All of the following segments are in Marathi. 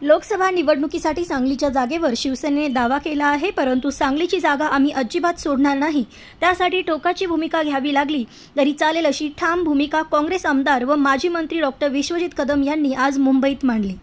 लोकसभा निवडणुकीसाठी सांगलीच्या जागेवर शिवसेनेने दावा केला आहे, परंतु सांगलीची जागा आम्ही अजिबात सोडणार नाही. त्यासाठी टोकाची भूमिका घ्यावी लागली तरी चालेल अशी ठाम भूमिका काँग्रेस आमदार व माजी मंत्री डॉ. विश्वजित कदम यांनी आज मुंबईत मांडली.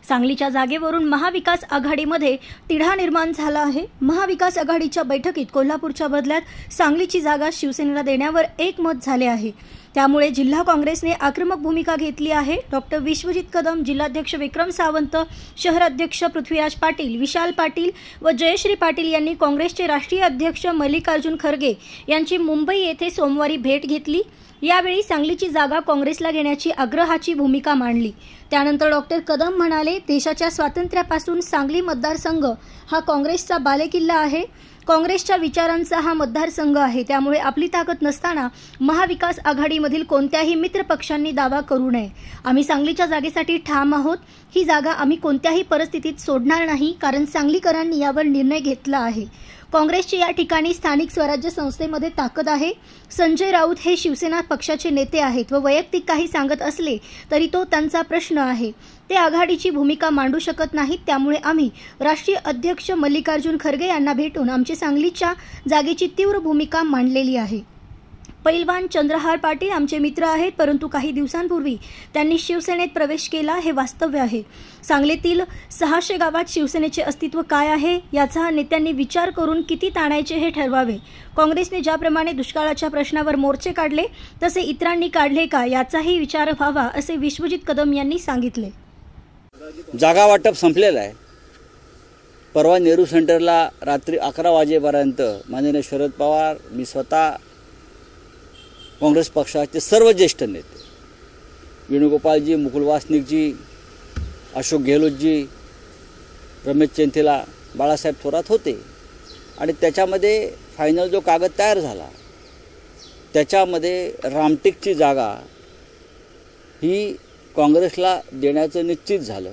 सांगलीच्या जागेवरून महाविकास आघाडीमध्ये तिढा निर्माण झाला आहे. महाविकास आघाडीच्या बैठकीत कोल्हापूरच्या बदल्यात सांगलीची जागा शिवसेनेला देण्यावर एकमत झाले आहे. त्यामुळे जिल्हा काँग्रेसने आक्रमक भूमिका घेतली आहे. डॉ. विश्वजित कदम, जिल्हाध्यक्ष विक्रम सावंत, शहराध्यक्ष पृथ्वीराज पाटील, विशाल पाटील व जयश्री पाटील यांनी काँग्रेसचे राष्ट्रीय अध्यक्ष मल्लिकार्जुन खरगे यांची मुंबई येथे सोमवारी भेट घेतली. यावेळी सांगलीची जागा काँग्रेसला घेण्याची आग्रहाची भूमिका मांडली. त्यानंतर डॉ. कदम म्हणाले, देशाच्या स्वातंत्र्यापासून सांगली मतदारसंघ हा काँग्रेसचा बालेकिल्ला आहे. काँग्रेसच्या विचारांचा हा मतदारसंघ आहे. त्यामुळे आपली ताकद नसताना महाविकास आघाडीमधील कोणत्याही मित्र पक्षांनी दावा करू नये. आम्ही सांगलीच्या जागेसाठी ठाम आहोत. ही जागा आम्ही कोणत्याही परिस्थितीत सोडणार नाही, कारण सांगलीकरांनी यावर निर्णय घेतला आहे. काँग्रेसची या ठिकाणी स्थानिक स्वराज्य संस्थेमध्ये ताकद आहे. संजय राऊत हे शिवसेना पक्षाचे नेते आहेत व वैयक्तिक काही सांगत असले तरी तो त्यांचा प्रश्न आहे. ते आघाडीची भूमिका मांडू शकत नाहीत. त्यामुळे आम्ही राष्ट्रीय अध्यक्ष मल्लिकार्जुन खरगे यांना भेटून आमची सांगलीच्या जागेची तीव्र भूमिका मांडलेली आहे. पैलवान चंद्रहार पाटील आमचे मित्र आहेत, परंतु काही दिवसांपूर्वी त्यांनी शिवसेनेत प्रवेश केला हे वास्तव्य आहे. सांगलीतील 600 गावात शिवसेनेचे अस्तित्व काय आहे याचा नेत्यांनी विचार करून किती ताणायचे हे ठरवावे. काँग्रेसने ज्याप्रमाणे दुष्काळाच्या प्रश्नावर मोर्चे काढले तसे इतरांनी काढले का याचाही विचार व्हावा, असे विश्वजित कदम यांनी सांगितले. जागा वाटप संपलेलं आहे. परवा नेहरू सेंटरला रात्री 11 वाजेपर्यंत माननीय शरद पवार, मी स्वतः, काँग्रेस पक्षाचे सर्व ज्येष्ठ नेते, वेणुगोपालजी, मुकुल वासनिकजी, अशोक गेहलोतजी, रमेश चेंथिला, बाळासाहेब थोरात होते. आणि त्याच्यामध्ये फायनल जो कागद तयार झाला त्याच्यामध्ये रामटेकची जागा ही काँग्रेसला देण्याचं निश्चित झालं.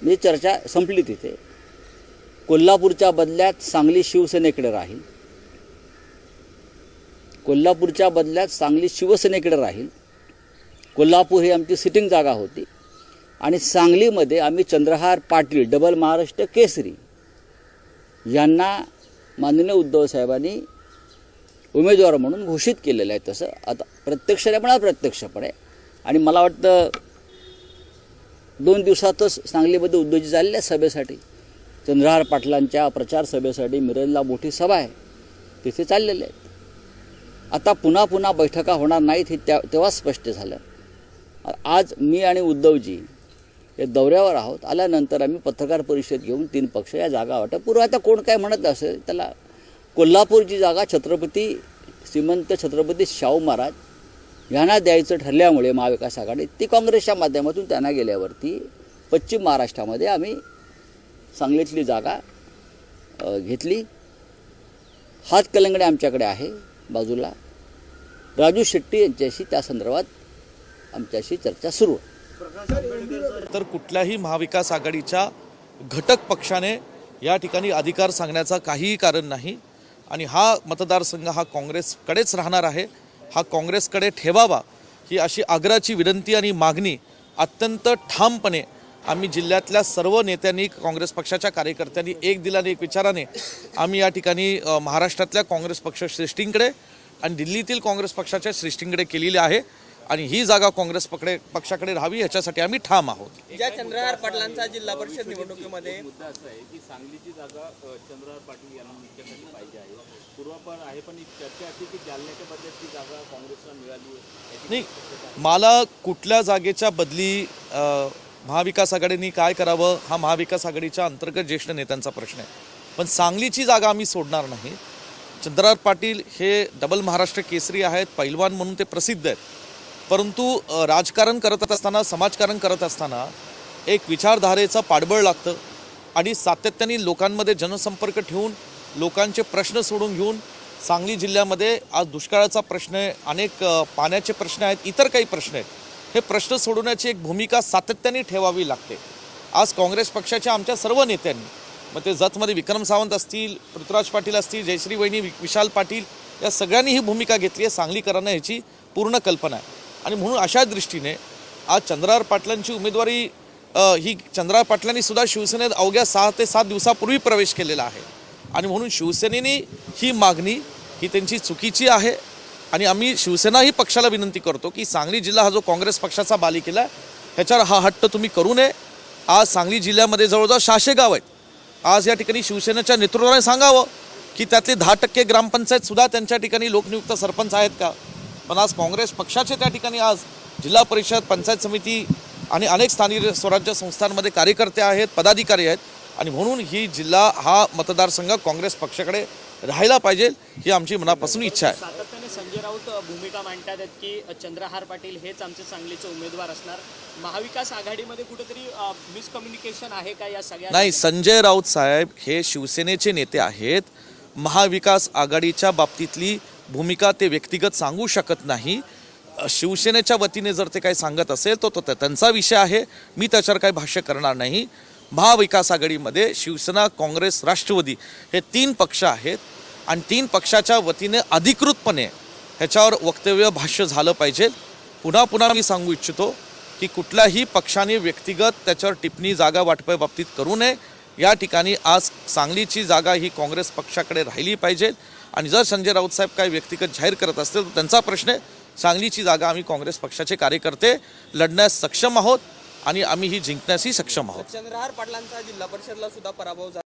म्हणजे चर्चा संपली तिथे. कोल्हापूरच्या बदल्यात सांगली शिवसेनेकडे राहील. कोल्हापूरच्या बदल्यात सांगली शिवसेनेकडे राहील. कोल्हापूर ही आमची सिटिंग जागा होती आणि सांगलीमध्ये आम्ही चंद्रहार पाटील, डबल महाराष्ट्र केसरी यांना माननीय उद्धव साहेबांनी उमेदवार म्हणून घोषित केलेलं आहे. तसं आता प्रत्यक्षपणे पण अप्रत्यक्षपणे. आणि मला वाटतं 2 दिवसातच सांगलीमध्ये उद्धवजी चालले आहे सभेसाठी. चंद्रहार पाटलांच्या प्रचार सभेसाठी मिरजला मोठी सभा आहे, तिथे चाललेले आहेत. आता पुन्हा बैठका होणार नाहीत हे तेव्हा स्पष्ट झालं. आज मी आणि उद्धवजी हे दौऱ्यावर आहोत. आल्यानंतर आम्ही पत्रकार परिषद घेऊन 3 पक्ष या जागा वाटप पूर्व. आता कोण काय म्हणत असेल त्याला. कोल्हापूरची जागा छत्रपती श्रीमंत छत्रपती शाहू महाराज यांना द्यायचं ठरल्यामुळे महाविकास आघाडी ती काँग्रेसच्या माध्यमातून त्यांना गेल्यावरती पश्चिम महाराष्ट्रामध्ये आम्ही सांगलीतली जागा घेतली. हातकलंगडे आमच्याकडे आहे बाजूला. राजू शेट्टी यांच्याशी त्या संदर्भात आमच्याशी चर्चा सुरू आहे. तर कुठल्याही महाविकास आघाडीच्या घटक पक्षाने या ठिकाणी अधिकार सांगण्याचा काहीही कारण नाही. आणि हा मतदारसंघ हा काँग्रेसकडेच राहणार आहे. हा काँग्रेसकडे ठेवावा ही अशी आग्रहाची विनंती आणि मागणी अत्यंत ठामपणे आम्ही जिल्ह्यातल्या सर्व नेत्यांनी, काँग्रेस पक्षाच्या कार्यकर्त्यांनी एक दिलाने एक विचाराने आम्ही या ठिकाणी महाराष्ट्रातल्या काँग्रेस पक्ष श्रेष्ठींकडे आणि दिल्लीतील काँग्रेस पक्षाच्या श्रेष्ठींकडे केलेली आहे. आणि ही जागा काँग्रेस पक्षाकडे राहावी याच्यासाठी आम्ही ठाम आहोत. ज्या चंद्रहार पाटलांचा जिल्हा परिषद निवडणुकीमध्ये मुद्दा असा आहे की सांगलीची जागा चंद्रहार पाटील यांना निश्चितपणे पाहिजे आहे. पूर्वापार आहे, पण चर्चा अशी की जालन्याच्या बदल्यात ती जागा काँग्रेसला मिळाली नाही. मला कुठल्या जागेच्या बदली महाविकास आघाडीने काय करावं हा महाविकास आघाडीच्या अंतर्गत ज्येष्ठ नेत्यांचा प्रश्न आहे. पण सांगलीची जागा आम्ही सोडणार नाही. चंद्रहार पाटील हे डबल महाराष्ट्र केसरी आहेत, पैलवान म्हणून ते प्रसिद्ध आहेत. परंतु राजकारण करत असताना, समाजकारण करत असताना एक विचारधारेचं पाठबळ लागतं आणि सातत्याने लोकांमध्ये जनसंपर्क ठेवून लोकांचे प्रश्न सोडून घेऊन सांगली जिल्ह्यामध्ये आज दुष्काळाचा प्रश्न आहे, अनेक पाण्याचे प्रश्न आहेत, इतर काही प्रश्न आहेत. हे प्रश्न सोडवण्याची एक भूमिका सातत्याने ठेवावी लागते. आज काँग्रेस पक्षाच्या आमच्या सर्व नेत्यांनी, मग ते जतमध्ये विक्रम सावंत असतील, पृथ्वीराज पाटील असतील, जयश्री वहिनी, विशाल पाटील या सगळ्यांनी ही भूमिका घेतली आहे. सांगलीकरांना ह्याची पूर्ण कल्पना आहे. आणि म्हणून अशा दृष्टीने आज चंद्रहार पाटलांची उमेदवारी ही चंद्रहार पाटलांनी सुद्धा शिवसेनेत अवघ्या 6 ते 7 दिवसापूर्वी प्रवेश केलेला आहे आणि म्हणून शिवसेनेने ही मागणी ही त्यांची चुकीची आहे आणि आम्ही शिवसेना ही पक्षाला विनंती करतो की सांगली जिल्हा हा जो काँग्रेस पक्षाचा बालेकिल्ला आहे ह्याच्यावर हा हट्ट तुम्ही करू नये। आज सांगली जिल्ह्यामध्ये जवळजवळ 600 गाव आहेत। आज या ठिकाणी शिवसेनेच्या नेतृत्वाने सांगावं की त्यातले 10% ग्रामपंचायत सुद्धा त्यांच्या ठिकाणी लोकनियुक्त सरपंच आहेत का, पण आज काँग्रेस पक्षाचे त्या ठिकाणी आज जिल्हा परिषद पंचायत समिती आणि अनेक स्थानिक स्वराज्य संस्थांमध्ये कार्यकर्ते आहेत, पदाधिकारी आहेत आणि म्हणून ही जिल्हा हा मतदारसंघ काँग्रेस पक्षाकडे राहायला पाहिजे ही आमची मनापासून इच्छा आहे। सातत्याने संजय राऊत भूमिका मांडतात की चंद्रहार पाटील हेच आमचे सांगलीचे उमेदवार असणार। महाविकास आघाडीमध्ये कुठेतरी मिसकम्युनिकेशन आहे का या सगळ्या? नाही, संजय राऊत साहेब हे शिवसेनेचे नेते आहेत। महाविकास आघाडीच्या बाबतीतली भूमिका ते व्यक्तिगत सांगू शकत नाही। शिवसेनेच्या वतीने जर ते काही सांगत असेल तो त्यांचा विषय आहे, मी त्याच्यावर काही भाष्य करणार नाही। महाविकास आघाडीमध्ये शिवसेना, काँग्रेस, राष्ट्रवादी हे 3 पक्ष आहेत आणि 3 पक्षाच्या वतीने अधिकृतपणे ह्याच्यावर वक्तव्य भाष्य झालं पाहिजे। पुन्हा मी सांगू इच्छितो की कुठल्याही पक्षाने व्यक्तिगत त्याच्यावर टिप्पणी जागा वाटपाबाबतीत करू नये। या ठिकाणी आज सांगलीची जागा ही काँग्रेस पक्षाकडे राहिली पाहिजे आणि जर संजय राऊत साहेब काही व्यक्तिगत जाहीर करत असतील तर त्यांचा प्रश्न आहे। सांगलीची जागा आम्ही काँग्रेस पक्षाचे कार्यकर्ते लढण्यास सक्षम आहोत आणि आम्ही ही जिंकण्यासही सक्षम आहोत। चंद्रहार पाटलांचा जिल्हा परिषदला सुद्धा पराभव झाला।